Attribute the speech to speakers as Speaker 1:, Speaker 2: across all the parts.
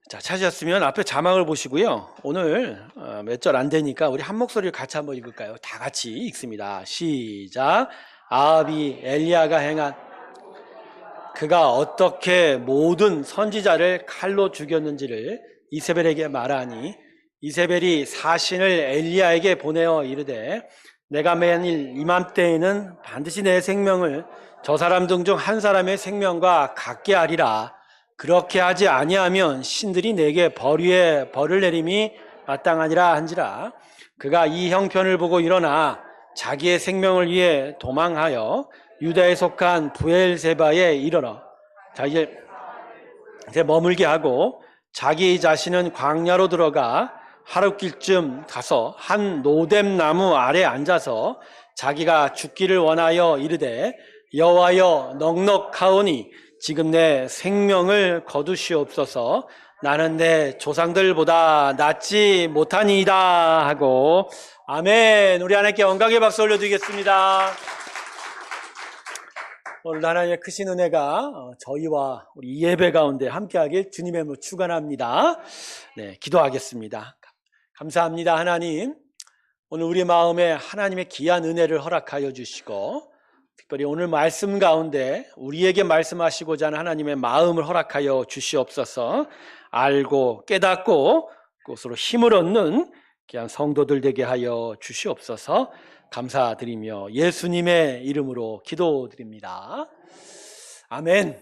Speaker 1: 자, 찾으셨으면 앞에 자막을 보시고요. 오늘 몇 절 안 되니까 우리 한 목소리를 같이 한번 읽을까요? 다 같이 읽습니다. 시작. 아합이 엘리야가 행한 그가 어떻게 모든 선지자를 칼로 죽였는지를 이세벨에게 말하니 이세벨이 사신을 엘리야에게 보내어 이르되 내가 만일 이맘때에는 반드시 내 생명을 저 사람들 중 한 사람의 생명과 같게 하리라. 그렇게 하지 아니하면 신들이 내게 벌 위에 벌을 내림이 마땅하니라 한지라. 그가 이 형편을 보고 일어나 자기의 생명을 위해 도망하여 유다에 속한 부엘세바에 이르러 자기를 머물게 하고 자기 자신은 광야로 들어가 하룻길쯤 가서 한 노뎀 나무 아래 앉아서 자기가 죽기를 원하여 이르되 여호와여 넉넉하오니 지금 내 생명을 거두시옵소서. 나는 내 조상들보다 낫지 못하니이다 하고 아멘. 우리 하나님께 영광의 박수 올려드리겠습니다. 오늘 하나님의 크신 은혜가 저희와 우리 이 예배 가운데 함께하길 주님의 이름으로 축원합니다. 네, 기도하겠습니다. 감사합니다. 하나님, 오늘 우리 마음에 하나님의 귀한 은혜를 허락하여 주시고 특별히 오늘 말씀 가운데 우리에게 말씀하시고자 하는 하나님의 마음을 허락하여 주시옵소서. 알고 깨닫고 그것으로 힘을 얻는 귀한 성도들 되게 하여 주시옵소서. 감사드리며 예수님의 이름으로 기도드립니다. 아멘.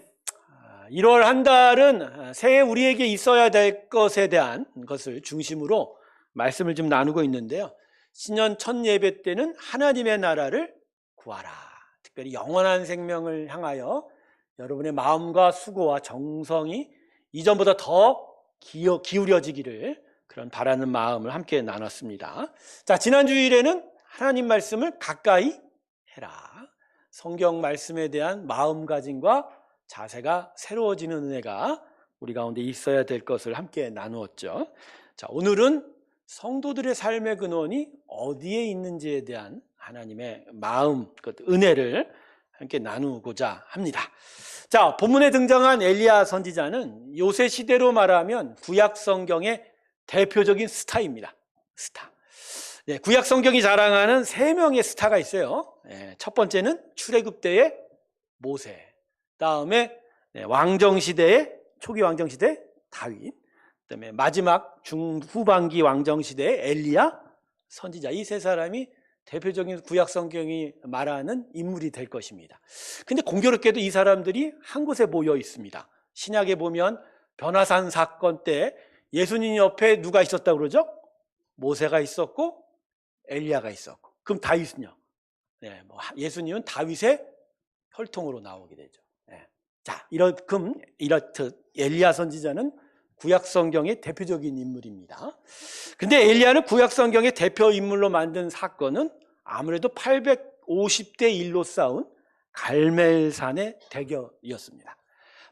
Speaker 1: 1월 한 달은 새해 우리에게 있어야 될 것에 대한 것을 중심으로 말씀을 좀 나누고 있는데요. 신년 첫 예배 때는 하나님의 나라를 구하라. 특별히 영원한 생명을 향하여 여러분의 마음과 수고와 정성이 이전보다 더 기울여지기를 그런 바라는 마음을 함께 나눴습니다. 자, 지난 주일에는 하나님 말씀을 가까이 해라. 성경 말씀에 대한 마음가짐과 자세가 새로워지는 은혜가 우리 가운데 있어야 될 것을 함께 나누었죠. 자, 오늘은 성도들의 삶의 근원이 어디에 있는지에 대한 하나님의 마음, 은혜를 함께 나누고자 합니다. 자, 본문에 등장한 엘리야 선지자는 요새 시대로 말하면 구약 성경의 대표적인 스타입니다. 스타. 네, 구약 성경이 자랑하는 3명의 스타가 있어요. 네, 첫 번째는 출애굽 때의 모세, 다음에 왕정시대의 초기 왕정시대 다윗, 그다음에 마지막 중후반기 왕정시대의 엘리야 선지자. 이 3사람이 대표적인 구약 성경이 말하는 인물이 될 것입니다. 근데 공교롭게도 이 사람들이 한 곳에 모여 있습니다. 신약에 보면 변화산 사건 때 예수님 옆에 누가 있었다고 그러죠? 모세가 있었고 엘리야가 있었고. 그럼 다윗은요? 네, 예수님은 다윗의 혈통으로 나오게 되죠. 네. 자, 이렇듯 엘리야 선지자는 구약 성경의 대표적인 인물입니다. 근데 엘리야는 구약 성경의 대표 인물로 만든 사건은 아무래도 850대 1로 싸운 갈멜산의 대결이었습니다.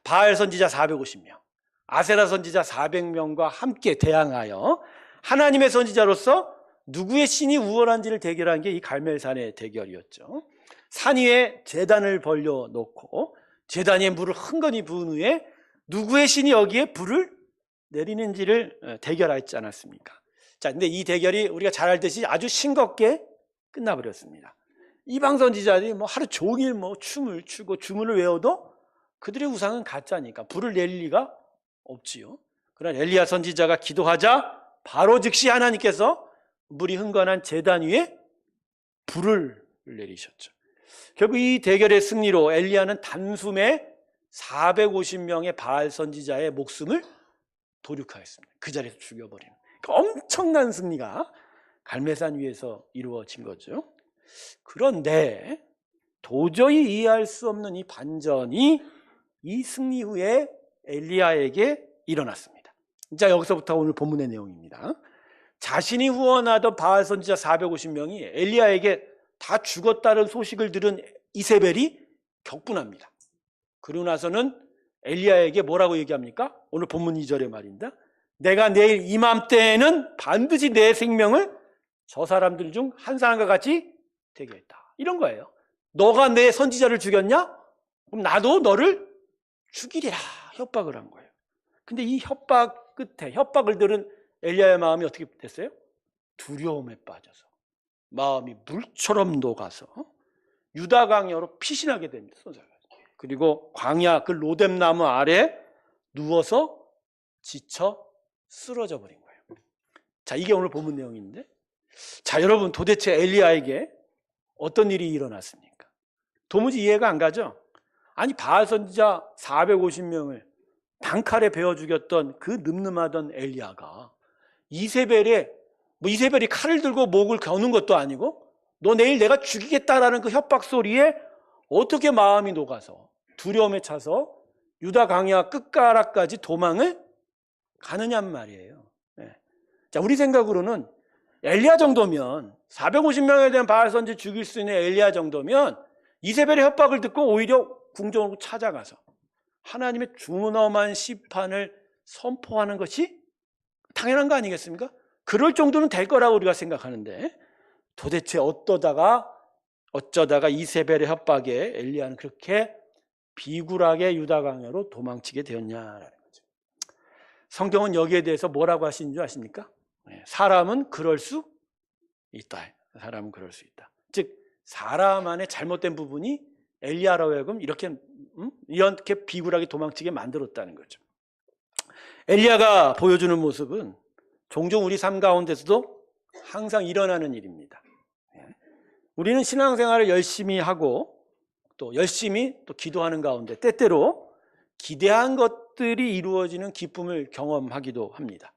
Speaker 1: 바알 선지자 450명, 아세라 선지자 400명과 함께 대항하여 하나님의 선지자로서 누구의 신이 우월한지를 대결한 게 이 갈멜산의 대결이었죠. 산 위에 제단을 벌려놓고 제단 위에 물을 흥건히 부은 후에 누구의 신이 여기에 불을 내리는지를 대결하지 않았습니까? 자, 근데 이 대결이 우리가 잘 알듯이 아주 싱겁게 끝나버렸습니다. 이방 선지자들이 하루 종일 춤을 추고 주문을 외워도 그들의 우상은 가짜니까 불을 낼 리가 없지요. 그러나 엘리야 선지자가 기도하자 바로 즉시 하나님께서 물이 흥건한 제단 위에 불을 내리셨죠. 결국 이 대결의 승리로 엘리야는 단숨에 450명의 바알 선지자의 목숨을 도륙하였습니다. 그 자리에서 죽여버리는 엄청난 승리가 갈멜산 위에서 이루어진 거죠. 그런데 도저히 이해할 수 없는 이 반전이 이 승리 후에 엘리야에게 일어났습니다. 자, 여기서부터 오늘 본문의 내용입니다. 자신이 후원하던 바알 선지자 450명이 엘리야에게 다 죽었다는 소식을 들은 이세벨이 격분합니다. 그러고 나서는 엘리야에게 뭐라고 얘기합니까? 오늘 본문 2절의 말입니다. 내가 내일 이맘때에는 반드시 내 생명을 저 사람들 중 한 사람과 같이 되게 했다. 이런 거예요. 너가 내 선지자를 죽였냐? 그럼 나도 너를 죽이리라 협박을 한 거예요. 근데 이 협박은 끝에 협박을 들은 엘리야의 마음이 어떻게 됐어요? 두려움에 빠져서 마음이 물처럼 녹아서 유다 광야로 피신하게 됩니다. 그리고 광야 그 로뎀나무 아래 누워서 지쳐 쓰러져 버린 거예요. 자, 이게 오늘 본문 내용인데, 자, 여러분, 도대체 엘리야에게 어떤 일이 일어났습니까? 도무지 이해가 안 가죠? 아니, 바알 선지자 450명을 단칼에 베어 죽였던 그 늠름하던 엘리야가 이세벨이 칼을 들고 목을 겨눈 것도 아니고 너 내일 내가 죽이겠다라는 그 협박 소리에 어떻게 마음이 녹아서 두려움에 차서 유다 광야 끝가락까지 도망을 가느냔 말이에요. 네. 자, 우리 생각으로는 엘리야 정도면 450명에 대한 바알 선지 죽일 수 있는 엘리야 정도면 이세벨의 협박을 듣고 오히려 궁정으로 찾아가서 하나님의 준엄한 심판을 선포하는 것이 당연한 거 아니겠습니까? 그럴 정도는 될 거라고 우리가 생각하는데 도대체 어쩌다가 이세벨의 협박에 엘리야는 그렇게 비굴하게 유다 광야로 도망치게 되었냐라는 거죠. 성경은 여기에 대해서 뭐라고 하시는 줄 아십니까? 사람은 그럴 수 있다. 사람은 그럴 수 있다. 즉 사람 안에 잘못된 부분이 엘리야로 하여금 이렇게 비굴하게 도망치게 만들었다는 거죠. 엘리야가 보여주는 모습은 종종 우리 삶 가운데서도 항상 일어나는 일입니다. 우리는 신앙생활을 열심히 하고 또 열심히 또 기도하는 가운데 때때로 기대한 것들이 이루어지는 기쁨을 경험하기도 합니다.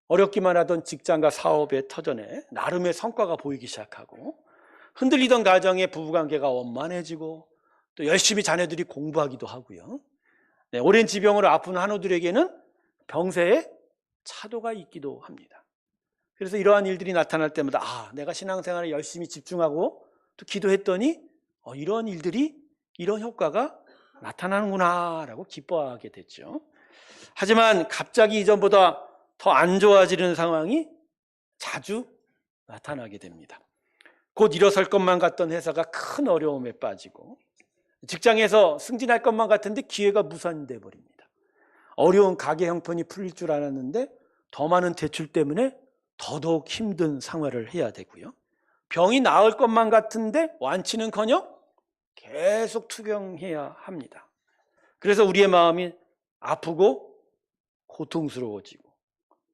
Speaker 1: 어렵기만 하던 직장과 사업의 터전에 나름의 성과가 보이기 시작하고 흔들리던 가정의 부부관계가 원만해지고 또 열심히 자녀들이 공부하기도 하고요. 오랜 지병으로 아픈 한우들에게는 병세에 차도가 있기도 합니다. 그래서 이러한 일들이 나타날 때마다 내가 신앙생활에 열심히 집중하고 또 기도했더니 이런 일들이 이런 효과가 나타나는구나 라고 기뻐하게 됐죠. 하지만 갑자기 이전보다 더 안 좋아지는 상황이 자주 나타나게 됩니다. 곧 일어설 것만 같던 회사가 큰 어려움에 빠지고 직장에서 승진할 것만 같은데 기회가 무산돼 버립니다. 어려운 가계 형편이 풀릴 줄 알았는데 더 많은 대출 때문에 더더욱 힘든 생활을 해야 되고요. 병이 나을 것만 같은데 완치는커녕 계속 투병해야 합니다. 그래서 우리의 마음이 아프고 고통스러워지고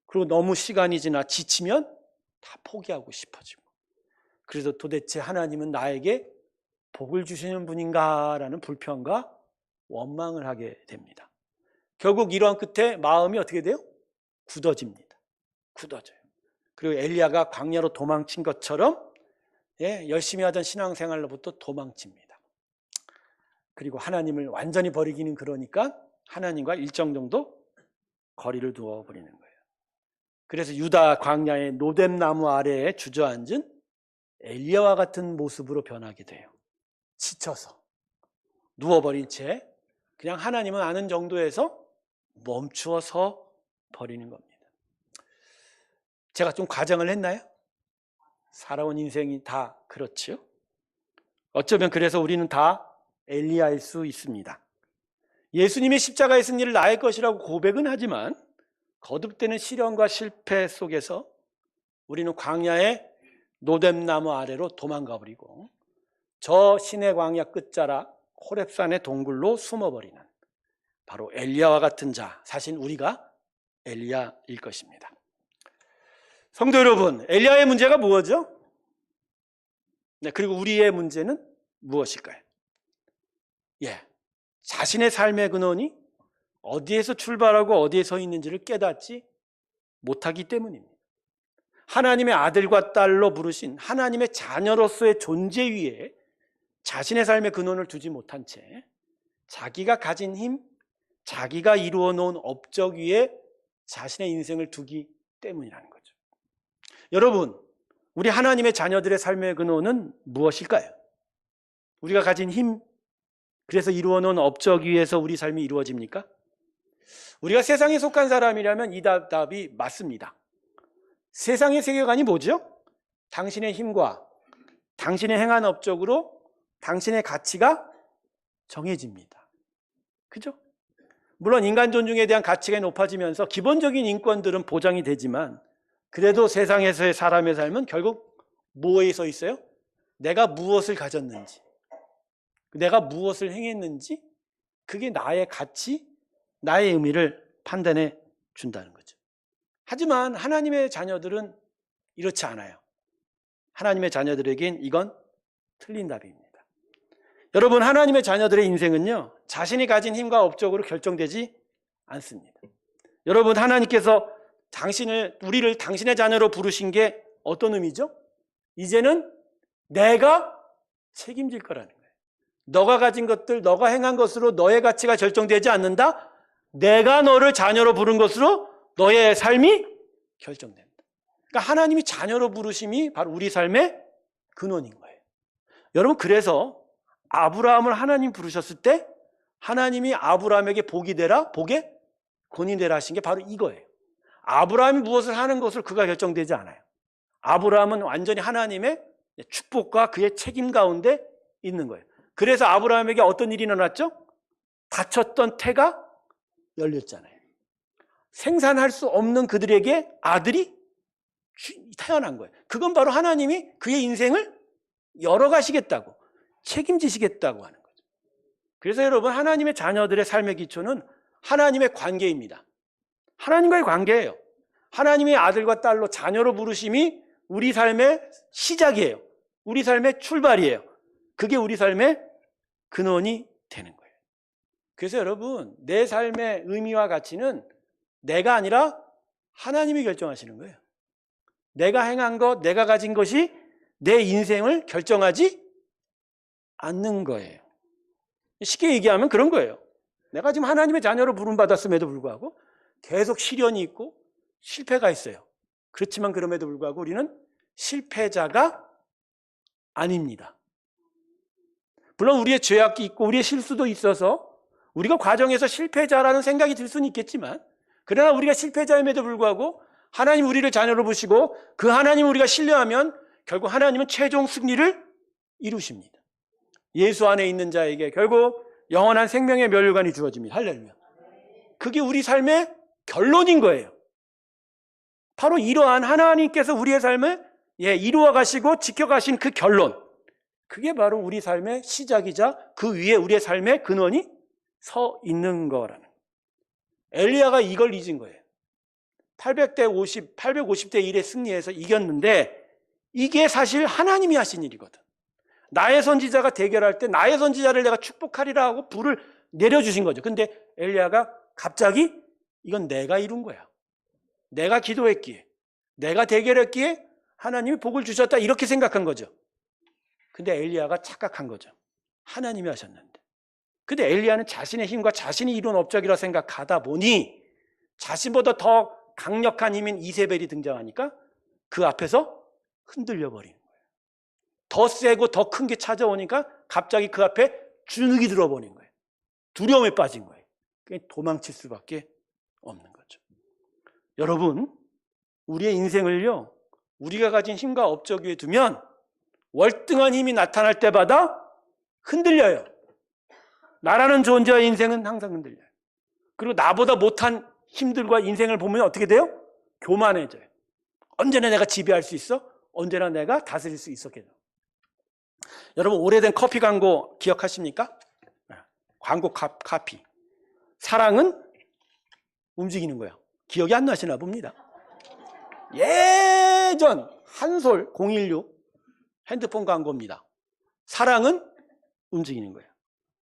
Speaker 1: 그리고 너무 시간이 지나 지치면 다 포기하고 싶어지고 그래서 도대체 하나님은 나에게 복을 주시는 분인가라는 불평과 원망을 하게 됩니다. 결국 이러한 끝에 마음이 어떻게 돼요? 굳어집니다. 굳어져요. 그리고 엘리야가 광야로 도망친 것처럼 열심히 하던 신앙생활로부터 도망칩니다. 그리고 하나님을 완전히 버리기는 그러니까 하나님과 일정 정도 거리를 두어버리는 거예요. 그래서 유다 광야의 로뎀나무 아래에 주저앉은 엘리야와 같은 모습으로 변하게 돼요. 지쳐서 누워버린 채 그냥 하나님은 아는 정도에서 멈추어서 버리는 겁니다. 제가 좀 과장을 했나요? 살아온 인생이 다 그렇죠. 어쩌면 그래서 우리는 다 엘리야일 수 있습니다. 예수님의 십자가의 승리를 나의 것이라고 고백은 하지만 거듭되는 시련과 실패 속에서 우리는 광야의 로뎀나무 아래로 도망가 버리고 저 시내 광야 끝자락 호렙산의 동굴로 숨어버리는 바로 엘리야와 같은 자, 사실 우리가 엘리야일 것입니다. 성도 여러분, 엘리야의 문제가 무엇이죠? 그리고 우리의 문제는 무엇일까요? 자신의 삶의 근원이 어디에서 출발하고 어디에 서 있는지를 깨닫지 못하기 때문입니다. 하나님의 아들과 딸로 부르신 하나님의 자녀로서의 존재 위에 자신의 삶의 근원을 두지 못한 채 자기가 가진 힘, 자기가 이루어 놓은 업적 위에 자신의 인생을 두기 때문이라는 거죠. 여러분, 우리 하나님의 자녀들의 삶의 근원은 무엇일까요? 우리가 가진 힘, 그래서 이루어 놓은 업적 위에서 우리 삶이 이루어집니까? 우리가 세상에 속한 사람이라면 이 답이 맞습니다. 세상의 세계관이 뭐죠? 당신의 힘과 당신의 행한 업적으로 당신의 가치가 정해집니다. 그죠? 물론 인간 존중에 대한 가치가 높아지면서 기본적인 인권들은 보장이 되지만 그래도 세상에서의 사람의 삶은 결국 뭐에 서 있어요? 내가 무엇을 가졌는지, 내가 무엇을 행했는지, 그게 나의 가치, 나의 의미를 판단해 준다는 거죠. 하지만 하나님의 자녀들은 이렇지 않아요. 하나님의 자녀들에겐 이건 틀린 답입니다. 여러분, 하나님의 자녀들의 인생은요, 자신이 가진 힘과 업적으로 결정되지 않습니다. 여러분, 하나님께서 우리를 당신의 자녀로 부르신 게 어떤 의미죠? 이제는 내가 책임질 거라는 거예요. 너가 가진 것들, 너가 행한 것으로 너의 가치가 결정되지 않는다? 내가 너를 자녀로 부른 것으로 너의 삶이 결정된다. 그러니까 하나님이 자녀로 부르심이 바로 우리 삶의 근원인 거예요. 여러분, 그래서 아브라함을 하나님 부르셨을 때 하나님이 아브라함에게 복이 되라, 복의 권이 되라 하신 게 바로 이거예요. 아브라함이 무엇을 하는 것을 그가 결정되지 않아요. 아브라함은 완전히 하나님의 축복과 그의 책임 가운데 있는 거예요. 그래서 아브라함에게 어떤 일이 일어났죠? 닫혔던 태가 열렸잖아요. 생산할 수 없는 그들에게 아들이 태어난 거예요. 그건 바로 하나님이 그의 인생을 열어가시겠다고, 책임지시겠다고 하는 거죠. 그래서 여러분, 하나님의 자녀들의 삶의 기초는 하나님의 관계입니다. 하나님과의 관계예요. 하나님의 아들과 딸로 자녀로 부르심이 우리 삶의 시작이에요. 우리 삶의 출발이에요. 그게 우리 삶의 근원이 되는 거예요. 그래서 여러분, 내 삶의 의미와 가치는 내가 아니라 하나님이 결정하시는 거예요. 내가 행한 것, 내가 가진 것이 내 인생을 결정하지 않는 거예요. 쉽게 얘기하면 그런 거예요. 내가 지금 하나님의 자녀로 부름받았음에도 불구하고 계속 시련이 있고 실패가 있어요. 그렇지만 그럼에도 불구하고 우리는 실패자가 아닙니다. 물론 우리의 죄악이 있고 우리의 실수도 있어서 우리가 과정에서 실패자라는 생각이 들 수는 있겠지만, 그러나 우리가 실패자임에도 불구하고 하나님 우리를 자녀로 보시고 그 하나님을 우리가 신뢰하면 결국 하나님은 최종 승리를 이루십니다. 예수 안에 있는 자에게 결국 영원한 생명의 멸류관이 주어집니다. 할렐루야. 그게 우리 삶의 결론인 거예요. 바로 이러한 하나님께서 우리의 삶을 이루어 가시고 지켜가신 그 결론, 그게 바로 우리 삶의 시작이자 그 위에 우리의 삶의 근원이 서 있는 거라는 거예요. 엘리야가 이걸 잊은 거예요. 850대 1의 승리에서 이겼는데 이게 사실 하나님이 하신 일이거든. 나의 선지자가 대결할 때 나의 선지자를 내가 축복하리라 하고 불을 내려주신 거죠. 근데 엘리야가 갑자기 이건 내가 이룬 거야. 내가 기도했기에, 내가 대결했기에 하나님이 복을 주셨다, 이렇게 생각한 거죠. 근데 엘리야가 착각한 거죠. 하나님이 하셨는데. 근데 엘리야는 자신의 힘과 자신이 이룬 업적이라 생각하다 보니 자신보다 더 강력한 힘인 이세벨이 등장하니까 그 앞에서 흔들려 버리는 거예요. 더 세고 더 큰 게 찾아오니까 갑자기 그 앞에 주눅이 들어버린 거예요. 두려움에 빠진 거예요. 그게 도망칠 수밖에 없는 거죠. 여러분, 우리의 인생을요, 우리가 가진 힘과 업적 위에 두면 월등한 힘이 나타날 때마다 흔들려요. 나라는 존재의 인생은 항상 흔들려요. 그리고 나보다 못한 힘들과 인생을 보면 어떻게 돼요? 교만해져요. 언제나 내가 지배할 수 있어? 언제나 내가 다스릴 수 있었겠죠. 여러분, 오래된 커피 광고 기억하십니까? 광고 카피. 사랑은 움직이는 거예요. 기억이 안 나시나 봅니다. 예전 한솔 016 핸드폰 광고입니다. 사랑은 움직이는 거예요.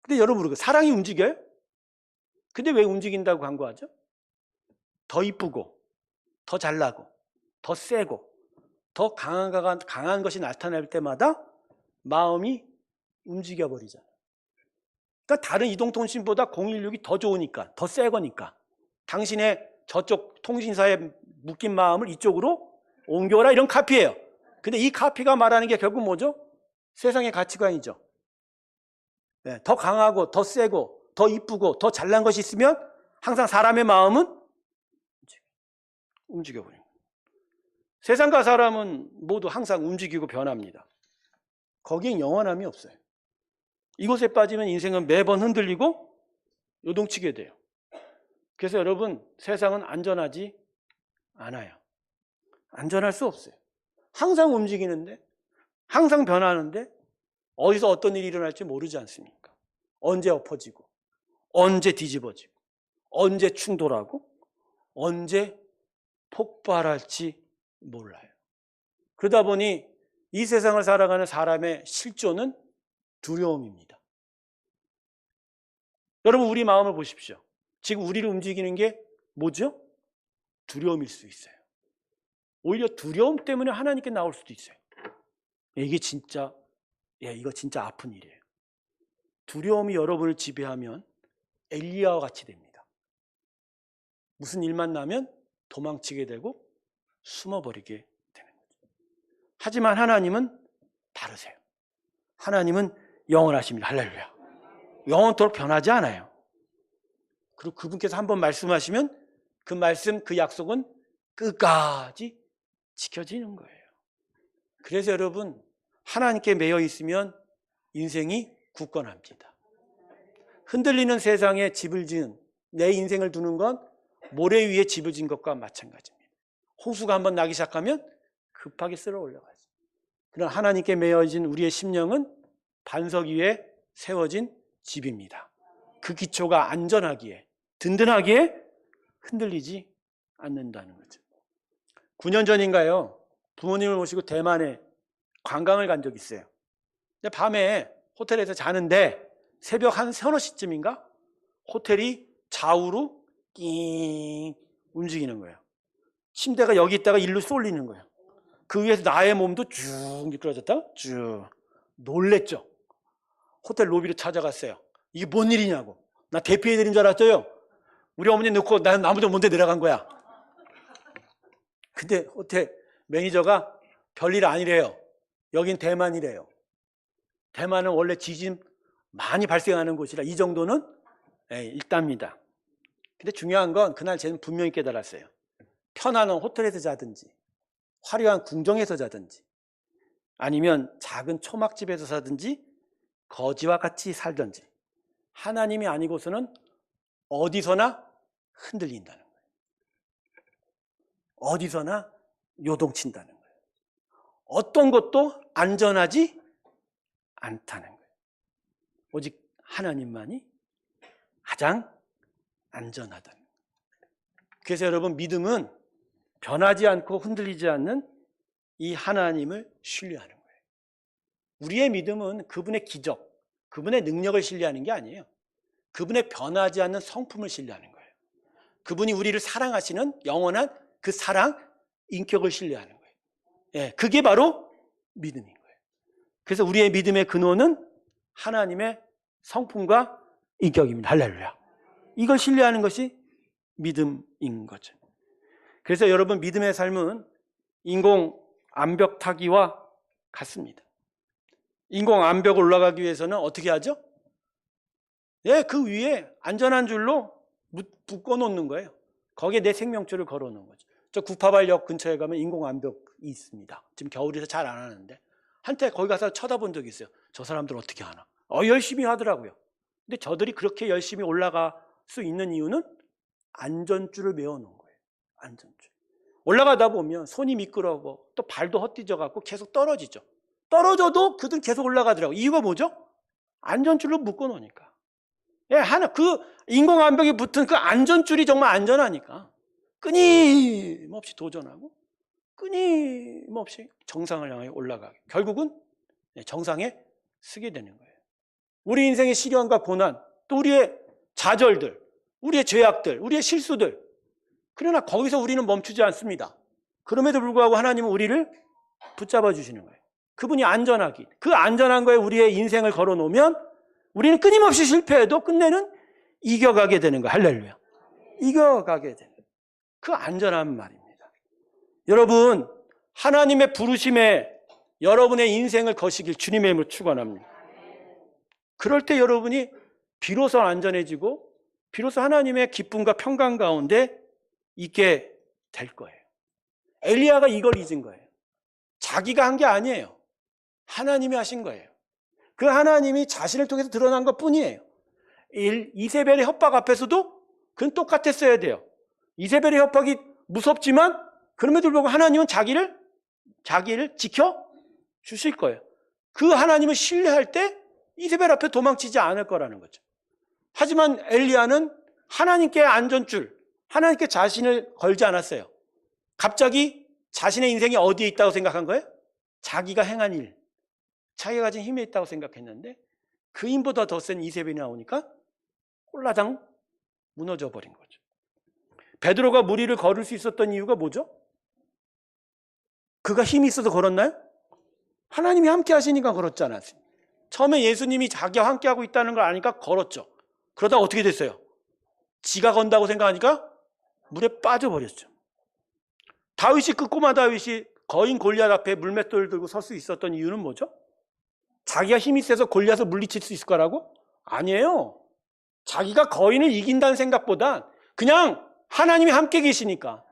Speaker 1: 근데 여러분, 사랑이 움직여요? 근데 왜 움직인다고 광고하죠? 더 이쁘고, 더 잘나고, 더 세고, 더 강한 것이 나타날 때마다 마음이 움직여버리잖아요. 그러니까 다른 이동통신보다 016이 더 좋으니까, 더 세 거니까 당신의 저쪽 통신사에 묶인 마음을 이쪽으로 옮겨라, 이런 카피예요. 근데 이 카피가 말하는 게 결국 뭐죠? 세상의 가치관이죠. 네, 더 강하고 더 세고 더 이쁘고 더 잘난 것이 있으면 항상 사람의 마음은 움직여버려요. 세상과 사람은 모두 항상 움직이고 변합니다. 거기엔 영원함이 없어요. 이곳에 빠지면 인생은 매번 흔들리고 요동치게 돼요. 그래서 여러분, 세상은 안전하지 않아요. 안전할 수 없어요. 항상 움직이는데, 항상 변하는데, 어디서 어떤 일이 일어날지 모르지 않습니까? 언제 엎어지고, 언제 뒤집어지고, 언제 충돌하고, 언제 폭발할지 몰라요. 그러다 보니 이 세상을 살아가는 사람의 실존은 두려움입니다. 여러분, 우리 마음을 보십시오. 지금 우리를 움직이는 게 뭐죠? 두려움일 수 있어요. 오히려 두려움 때문에 하나님께 나올 수도 있어요. 이게 진짜, 이거 진짜 아픈 일이에요. 두려움이 여러분을 지배하면 엘리야와 같이 됩니다. 무슨 일만 나면 도망치게 되고 숨어버리게 되는 거죠. 하지만 하나님은 다르세요. 하나님은 영원하십니다. 할렐루야. 영원토록 변하지 않아요. 그리고 그분께서 한번 말씀하시면 그 말씀, 그 약속은 끝까지 지켜지는 거예요. 그래서 여러분, 하나님께 매여 있으면 인생이 굳건합니다. 흔들리는 세상에 집을 지은, 내 인생을 두는 건 모래 위에 집을 지은 것과 마찬가지입니다. 홍수가 한번 나기 시작하면 급하게 쓸어 올라가죠. 그러나 하나님께 매여진 우리의 심령은 반석 위에 세워진 집입니다. 그 기초가 안전하기에, 든든하기에 흔들리지 않는다는 거죠. 9년 전인가요? 부모님을 모시고 대만에 관광을 간 적이 있어요. 근데 밤에 호텔에서 자는데 새벽 한 서너 시쯤인가? 호텔이 좌우로 낑 움직이는 거예요. 침대가 여기 있다가 일로 쏠리는 거예요. 그 위에서 나의 몸도 쭉 미끄러졌다? 쭉. 놀랬죠. 호텔 로비로 찾아갔어요. 이게 뭔 일이냐고. 나 대피해드린 줄 알았어요. 우리 어머니 놓고 나는 아무도 못 내려간 거야. 근데 호텔 매니저가 별일 아니래요. 여긴 대만이래요. 대만은 원래 지진 많이 발생하는 곳이라 이 정도는 일답니다. 근데 중요한 건 그날 저는 분명히 깨달았어요. 편안한 호텔에서 자든지 화려한 궁정에서 자든지 아니면 작은 초막집에서 사든지 거지와 같이 살든지 하나님이 아니고서는 어디서나 흔들린다는 거예요. 어디서나 요동친다는 거예요. 어떤 것도 안전하지 않다는 거예요. 오직 하나님만이 가장 안전하다는 거예요. 그래서 여러분, 믿음은 변하지 않고 흔들리지 않는 이 하나님을 신뢰하는 거예요. 우리의 믿음은 그분의 기적, 그분의 능력을 신뢰하는 게 아니에요. 그분의 변하지 않는 성품을 신뢰하는 거예요. 그분이 우리를 사랑하시는 영원한 그 사랑, 인격을 신뢰하는 거예요. 그게 바로 믿음인 거예요. 그래서 우리의 믿음의 근원은 하나님의 성품과 인격입니다. 할렐루야. 이걸 신뢰하는 것이 믿음인 거죠. 그래서 여러분, 믿음의 삶은 인공 암벽 타기와 같습니다. 인공 암벽 올라가기 위해서는 어떻게 하죠? 그 위에 안전한 줄로 묶어 놓는 거예요. 거기에 내 생명줄을 걸어 놓은 거죠. 저 구파발역 근처에 가면 인공 암벽이 있습니다. 지금 겨울이라서 잘 안 하는데 한때 거기 가서 쳐다본 적이 있어요. 저 사람들 어떻게 하나? 열심히 하더라고요. 근데 저들이 그렇게 열심히 올라갈 수 있는 이유는 안전줄을 메워 놓은 거예요. 안전줄. 올라가다 보면 손이 미끄러워 또 발도 헛디져 갖고 계속 떨어지죠. 떨어져도 그들은 계속 올라가더라고요. 이유가 뭐죠? 안전줄로 묶어 놓으니까. 그 인공암벽에 붙은 그 안전줄이 정말 안전하니까 끊임없이 도전하고 끊임없이 정상을 향해 올라가게. 결국은 정상에 서게 되는 거예요. 우리 인생의 시련과 고난, 또 우리의 좌절들, 우리의 죄악들, 우리의 실수들. 그러나 거기서 우리는 멈추지 않습니다. 그럼에도 불구하고 하나님은 우리를 붙잡아 주시는 거예요. 그분이 안전하기, 그 안전한 거에 우리의 인생을 걸어놓으면 우리는 끊임없이 실패해도 끝내는 이겨가게 되는 거예요. 할렐루야. 이겨가게 되는 그 안전한 말입니다. 여러분, 하나님의 부르심에 여러분의 인생을 거시길 주님의 이름으로 축원합니다. 그럴 때 여러분이 비로소 안전해지고 비로소 하나님의 기쁨과 평강 가운데 있게 될 거예요. 엘리야가 이걸 잊은 거예요. 자기가 한 게 아니에요. 하나님이 하신 거예요. 그 하나님이 자신을 통해서 드러난 것 뿐이에요. 이세벨의 협박 앞에서도 그건 똑같았어야 돼요. 이세벨의 협박이 무섭지만 그럼에도 불구하고 하나님은 자기를 지켜주실 거예요. 그 하나님을 신뢰할 때 이세벨 앞에 도망치지 않을 거라는 거죠. 하지만 엘리야는 하나님께 안전줄, 하나님께 자신을 걸지 않았어요. 갑자기 자신의 인생이 어디에 있다고 생각한 거예요? 자기가 행한 일, 자기가 가진 힘에 있다고 생각했는데 그 힘보다 더 센 이세벨이 나오니까 홀라당 무너져 버린 거죠. 베드로가 물 위를 걸을 수 있었던 이유가 뭐죠? 그가 힘이 있어서 걸었나요? 하나님이 함께 하시니까 걸었지 않았습니까? 처음에 예수님이 자기와 함께 하고 있다는 걸 아니까 걸었죠. 그러다 어떻게 됐어요? 지가 건다고 생각하니까 물에 빠져버렸죠. 다윗이, 그 꼬마 다윗이 거인 골리앗 앞에 물맷돌을 들고 설 수 있었던 이유는 뭐죠? 자기가 힘이 세서 골리앗을 물리칠 수 있을 거라고? 아니에요. 자기가 거인을 이긴다는 생각보다 그냥 하나님이 함께 계시니까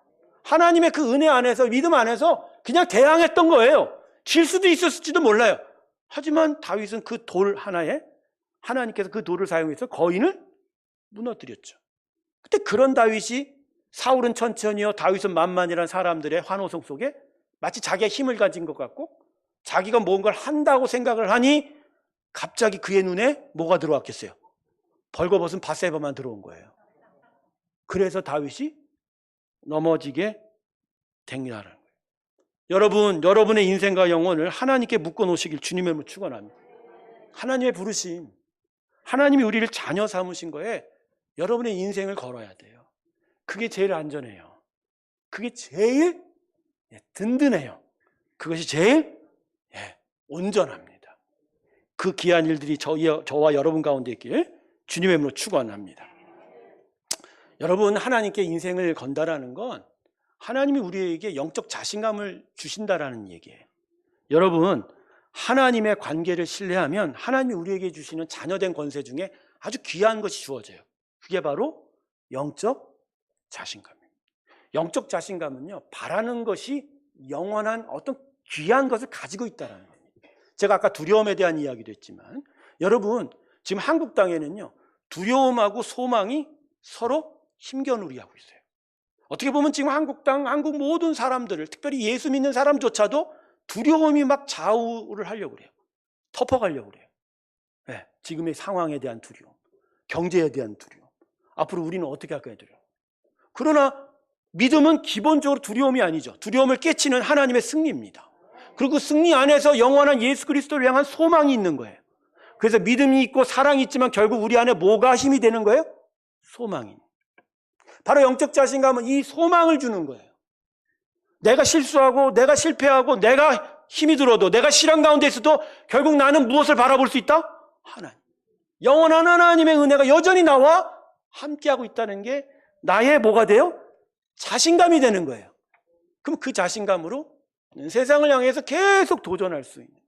Speaker 1: 하나님의 그 은혜 안에서, 믿음 안에서 그냥 대항했던 거예요. 질 수도 있었을지도 몰라요. 하지만 다윗은 그 돌 하나에 하나님께서 그 돌을 사용해서 거인을 무너뜨렸죠. 그때 그런 다윗이, 사울은 천천히요, 다윗은 만만이라는 사람들의 환호성 속에 마치 자기가 힘을 가진 것 같고 자기가 뭔가를 한다고 생각을 하니 갑자기 그의 눈에 뭐가 들어왔겠어요? 벌거벗은 밧세바만 들어온 거예요. 그래서 다윗이 넘어지게 된다는 거예요. 여러분, 여러분의 인생과 영혼을 하나님께 묶어놓으시길 주님의 이름으로 축원합니다. 하나님의 부르심, 하나님이 우리를 자녀 삼으신 거에 여러분의 인생을 걸어야 돼요. 그게 제일 안전해요. 그게 제일 든든해요. 그것이 제일 온전합니다. 그 귀한 일들이 저와 여러분 가운데 있길 주님의 이름으로 축원합니다. 여러분, 하나님께 인생을 건다라는 건 하나님이 우리에게 영적 자신감을 주신다라는 얘기예요. 여러분, 하나님의 관계를 신뢰하면 하나님이 우리에게 주시는 자녀된 권세 중에 아주 귀한 것이 주어져요. 그게 바로 영적 자신감입니다. 영적 자신감은요, 바라는 것이 영원한 어떤 귀한 것을 가지고 있다는 겁니다. 제가 아까 두려움에 대한 이야기도 했지만 여러분, 지금 한국 땅에는요, 두려움하고 소망이 서로 힘겨누리하고 있어요. 어떻게 보면 지금 한국 땅, 한국 모든 사람들을, 특별히 예수 믿는 사람조차도 두려움이 막 좌우를 하려고 그래요. 덮어가려고 그래요. 네, 지금의 상황에 대한 두려움, 경제에 대한 두려움, 앞으로 우리는 어떻게 할 거냐 두려움. 그러나 믿음은 기본적으로 두려움이 아니죠. 두려움을 깨치는 하나님의 승리입니다. 그리고 승리 안에서 영원한 예수 그리스도를 향한 소망이 있는 거예요. 그래서 믿음이 있고 사랑이 있지만 결국 우리 안에 뭐가 힘이 되는 거예요? 소망이. 바로 영적 자신감은 이 소망을 주는 거예요. 내가 실수하고 내가 실패하고 내가 힘이 들어도 내가 시련 가운데 있어도 결국 나는 무엇을 바라볼 수 있다? 하나님. 영원한 하나님의 은혜가 여전히 나와 함께하고 있다는 게 나의 뭐가 돼요? 자신감이 되는 거예요. 그럼 그 자신감으로 세상을 향해서 계속 도전할 수 있는 거예요.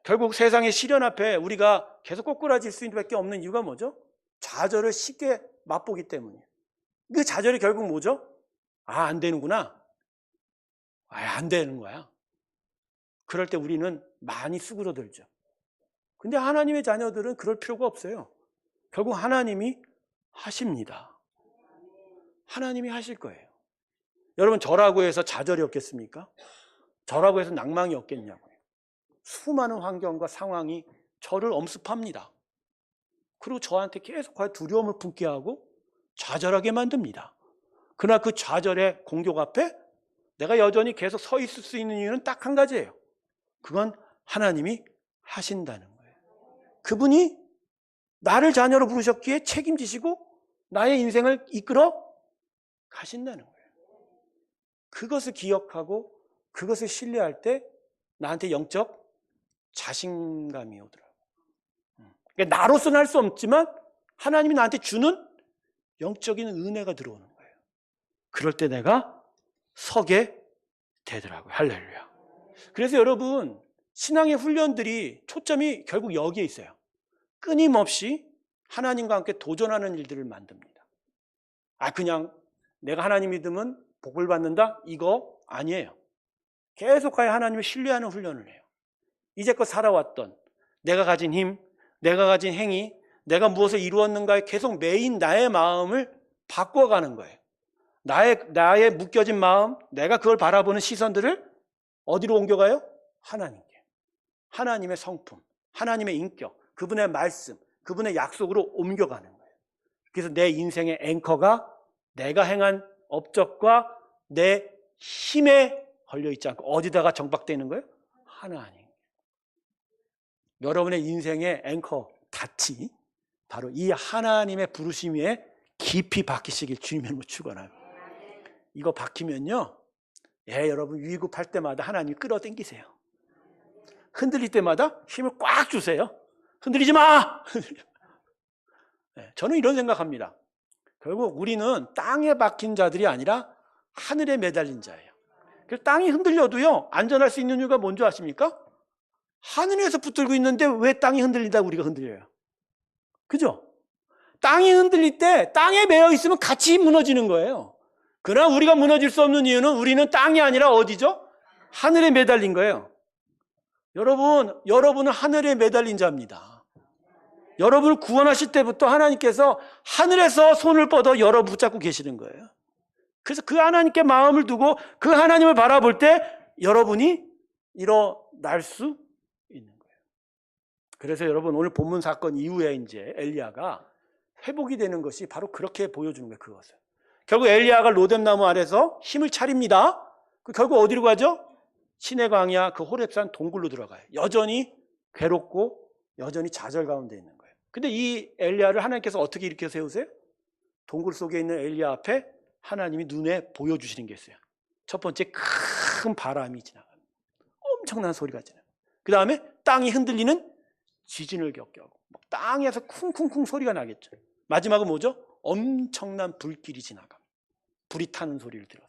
Speaker 1: 결국 세상의 시련 앞에 우리가 계속 꼬꾸라질 수 있는 밖에 없는 이유가 뭐죠? 좌절을 쉽게 맛보기 때문이에요. 그 좌절이 결국 뭐죠? 아, 안 되는구나. 안 되는 거야. 그럴 때 우리는 많이 수그러들죠. 근데 하나님의 자녀들은 그럴 필요가 없어요. 결국 하나님이 하십니다. 하나님이 하실 거예요. 여러분, 저라고 해서 좌절이 없겠습니까? 저라고 해서 낭망이 없겠냐고요. 수많은 환경과 상황이 저를 엄습합니다. 그리고 저한테 계속 두려움을 품게 하고 좌절하게 만듭니다. 그러나 그 좌절의 공격 앞에 내가 여전히 계속 서 있을 수 있는 이유는 딱 한 가지예요. 그건 하나님이 하신다는 거예요. 그분이 나를 자녀로 부르셨기에 책임지시고 나의 인생을 이끌어 가신다는 거예요. 그것을 기억하고 그것을 신뢰할 때 나한테 영적 자신감이 오더라고요. 그러니까 나로서는 할 수 없지만 하나님이 나한테 주는 영적인 은혜가 들어오는 거예요. 그럴 때 내가 서게 되더라고요. 할렐루야. 그래서 여러분, 신앙의 훈련들이 초점이 결국 여기에 있어요. 끊임없이 하나님과 함께 도전하는 일들을 만듭니다. 그냥 내가 하나님 믿으면 복을 받는다? 이거 아니에요. 계속하여 하나님을 신뢰하는 훈련을 해요. 이제껏 살아왔던 내가 가진 힘, 내가 가진 행위, 내가 무엇을 이루었는가에 계속 매인 나의 마음을 바꿔가는 거예요. 나의 묶여진 마음, 내가 그걸 바라보는 시선들을 어디로 옮겨가요? 하나님께. 하나님의 성품, 하나님의 인격, 그분의 말씀, 그분의 약속으로 옮겨가는 거예요. 그래서 내 인생의 앵커가 내가 행한 업적과 내 힘에 걸려있지 않고 어디다가 정박되는 거예요? 하나님. 여러분의 인생의 앵커 닻이 바로 이 하나님의 부르심 위에 깊이 박히시길 주님의 이름으로 축원합니다. 이거 박히면요, 여러분 위급할 때마다 하나님 끌어당기세요. 흔들릴 때마다 힘을 꽉 주세요. 흔들리지 마! 저는 이런 생각합니다. 결국 우리는 땅에 박힌 자들이 아니라 하늘에 매달린 자예요. 그래서 땅이 흔들려도요, 안전할 수 있는 이유가 뭔지 아십니까? 하늘에서 붙들고 있는데 왜 땅이 흔들린다고 우리가 흔들려요? 그죠? 땅이 흔들릴 때 땅에 매여 있으면 같이 무너지는 거예요. 그러나 우리가 무너질 수 없는 이유는 우리는 땅이 아니라 어디죠? 하늘에 매달린 거예요. 여러분은 하늘에 매달린 자입니다. 여러분을 구원하실 때부터 하나님께서 하늘에서 손을 뻗어 여러분 붙잡고 계시는 거예요. 그래서 그 하나님께 마음을 두고 그 하나님을 바라볼 때 여러분이 일어날 수 있는 거예요. 그래서 여러분 오늘 본문 사건 이후에 이제 엘리야가 회복이 되는 것이 바로 그렇게 보여주는 거예요. 그것을. 결국 엘리야가 로뎀나무 아래서 힘을 차립니다. 결국 어디로 가죠? 시내 광야 그 호렙산 동굴로 들어가요. 여전히 괴롭고 여전히 좌절 가운데 있는 거예요. 근데 이 엘리야를 하나님께서 어떻게 일으켜 세우세요? 동굴 속에 있는 엘리야 앞에 하나님이 눈에 보여주시는 게 있어요. 첫 번째, 큰 바람이 지나갑니다. 엄청난 소리가 지나갑니다. 그 다음에 땅이 흔들리는 지진을 겪게 하고 땅에서 쿵쿵쿵 소리가 나겠죠. 마지막은 뭐죠? 엄청난 불길이 지나갑니다. 불이 타는 소리를 들어요.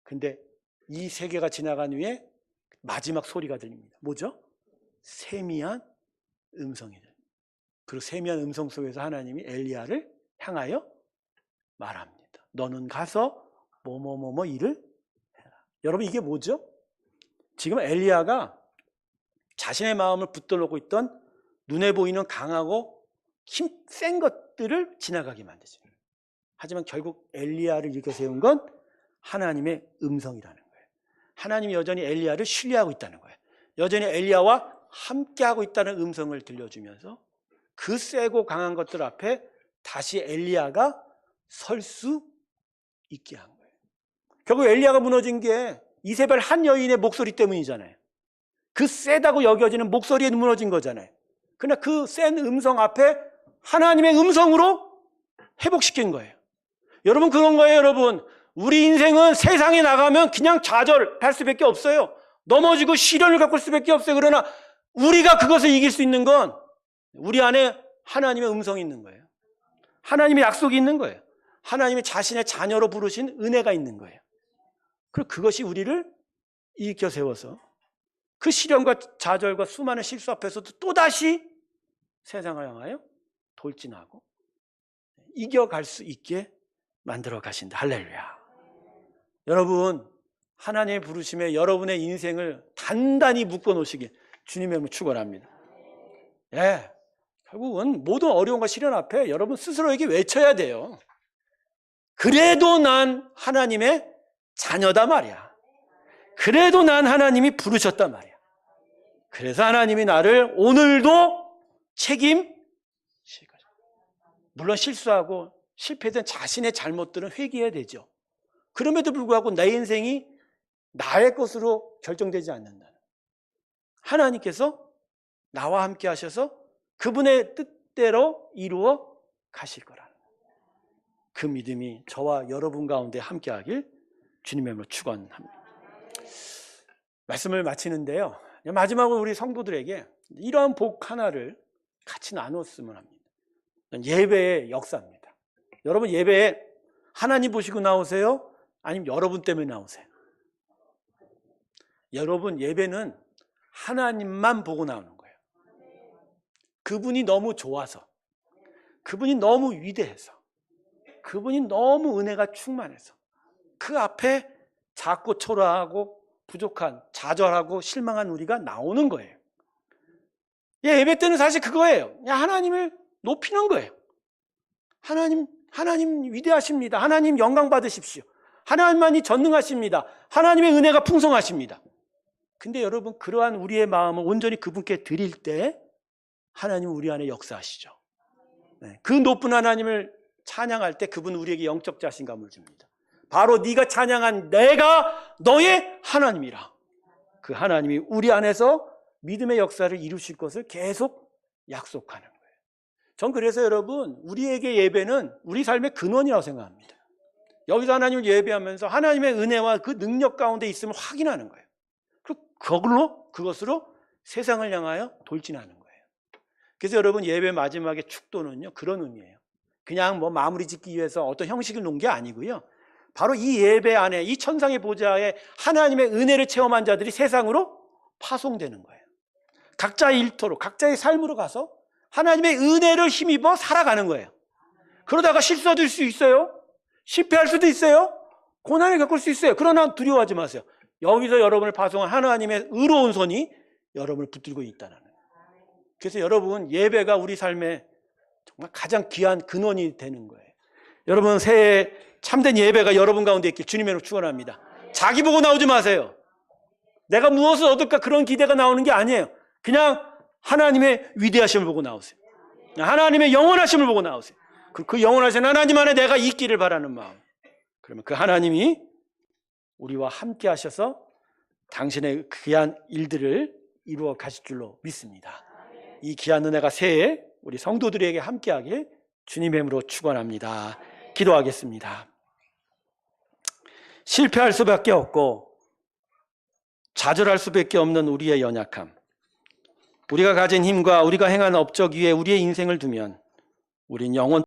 Speaker 1: 근데 이 세 개가 지나간 후에 마지막 소리가 들립니다. 뭐죠? 세미한 음성이 들립니다. 그리고 세미한 음성 속에서 하나님이 엘리야를 향하여 말합니다. 너는 가서 뭐뭐뭐뭐 일을 해라. 여러분 이게 뭐죠? 지금 엘리야가 자신의 마음을 붙들고 있던 눈에 보이는 강하고 힘센 것들을 지나가게 만드죠. 하지만 결국 엘리야를 일으켜 세운 건 하나님의 음성이라는 거예요. 하나님이 여전히 엘리야를 신뢰하고 있다는 거예요. 여전히 엘리야와 함께하고 있다는 음성을 들려주면서 그 세고 강한 것들 앞에 다시 엘리야가 설 수 있게 한 거예요. 결국 엘리야가 무너진 게 이세벨 한 여인의 목소리 때문이잖아요. 그 세다고 여겨지는 목소리에 무너진 거잖아요. 그러나 그 센 음성 앞에 하나님의 음성으로 회복시킨 거예요. 여러분 그런 거예요. 여러분 우리 인생은 세상에 나가면 그냥 좌절할 수밖에 없어요. 넘어지고 시련을 겪을 수밖에 없어요. 그러나 우리가 그것을 이길 수 있는 건 우리 안에 하나님의 음성이 있는 거예요. 하나님의 약속이 있는 거예요. 하나님의 자신의 자녀로 부르신 은혜가 있는 거예요. 그리고 그것이 우리를 일으켜 세워서 그 시련과 좌절과 수많은 실수 앞에서도 또다시 세상을 향하여 돌진하고 이겨갈 수 있게 만들어 가신다. 할렐루야. 여러분 하나님의 부르심에 여러분의 인생을 단단히 묶어 놓으시길 주님의 이름으로 축원합니다. 결국은 모든 어려움과 시련 앞에 여러분 스스로에게 외쳐야 돼요. 그래도 난 하나님의 자녀다 말이야. 그래도 난 하나님이 부르셨다 말이야. 그래서 하나님이 나를 오늘도 책임질 거죠. 물론 실수하고 실패된 자신의 잘못들은 회개해야 되죠. 그럼에도 불구하고 내 인생이 나의 것으로 결정되지 않는다는, 하나님께서 나와 함께 하셔서 그분의 뜻대로 이루어 가실 거라는 그 믿음이 저와 여러분 가운데 함께 하길 주님의 이름으로 축원합니다. 말씀을 마치는데요, 마지막으로 우리 성도들에게 이러한 복 하나를 같이 나눴으면 합니다. 예배의 역사입니다. 여러분 예배에 하나님 보시고 나오세요? 아니면 여러분 때문에 나오세요? 여러분 예배는 하나님만 보고 나오는 거예요. 그분이 너무 좋아서, 그분이 너무 위대해서, 그분이 너무 은혜가 충만해서 그 앞에 작고 초라하고 부족한, 좌절하고 실망한 우리가 나오는 거예요. 예배 때는 사실 그거예요. 하나님을 높이는 거예요. 하나님 위대하십니다. 하나님 영광 받으십시오. 하나님만이 전능하십니다. 하나님의 은혜가 풍성하십니다. 근데 여러분, 그러한 우리의 마음을 온전히 그분께 드릴 때 하나님은 우리 안에 역사하시죠. 그 높은 하나님을 찬양할 때 그분은 우리에게 영적 자신감을 줍니다. 바로 네가 찬양한 내가 너의 하나님이라. 그 하나님이 우리 안에서 믿음의 역사를 이루실 것을 계속 약속하는 거예요. 전 그래서 여러분, 우리에게 예배는 우리 삶의 근원이라고 생각합니다. 여기서 하나님을 예배하면서 하나님의 은혜와 그 능력 가운데 있음을 확인하는 거예요. 그것으로 세상을 향하여 돌진하는 거예요. 그래서 여러분, 예배 마지막에 축도는요, 그런 의미예요. 그냥 마무리 짓기 위해서 어떤 형식을 놓은 게 아니고요. 바로 이 예배 안에, 이 천상의 보좌에 하나님의 은혜를 체험한 자들이 세상으로 파송되는 거예요. 각자의 일터로, 각자의 삶으로 가서 하나님의 은혜를 힘입어 살아가는 거예요. 그러다가 실수할 수 있어요. 실패할 수도 있어요. 고난을 겪을 수 있어요. 그러나 두려워하지 마세요. 여기서 여러분을 파송한 하나님의 의로운 손이 여러분을 붙들고 있다는 거예요. 그래서 여러분, 예배가 우리 삶의 정말 가장 귀한 근원이 되는 거예요. 여러분, 새해 참된 예배가 여러분 가운데 있길 주님의 이름으로 축원합니다. 자기 보고 나오지 마세요. 내가 무엇을 얻을까 그런 기대가 나오는 게 아니에요. 그냥 하나님의 위대하심을 보고 나오세요. 하나님의 영원하심을 보고 나오세요. 그 영원하신 하나님 안에 내가 있기를 바라는 마음. 그러면 그 하나님이 우리와 함께 하셔서 당신의 귀한 일들을 이루어 가실 줄로 믿습니다. 이 귀한 은혜가 새해 우리 성도들에게 함께하길 주님의 이름으로 축원합니다. 기도하겠습니다. 실패할 수밖에 없고 좌절할 수밖에 없는 우리의 연약함, 우리가 가진 힘과 우리가 행한 업적 위에 우리의 인생을 두면 우린 영원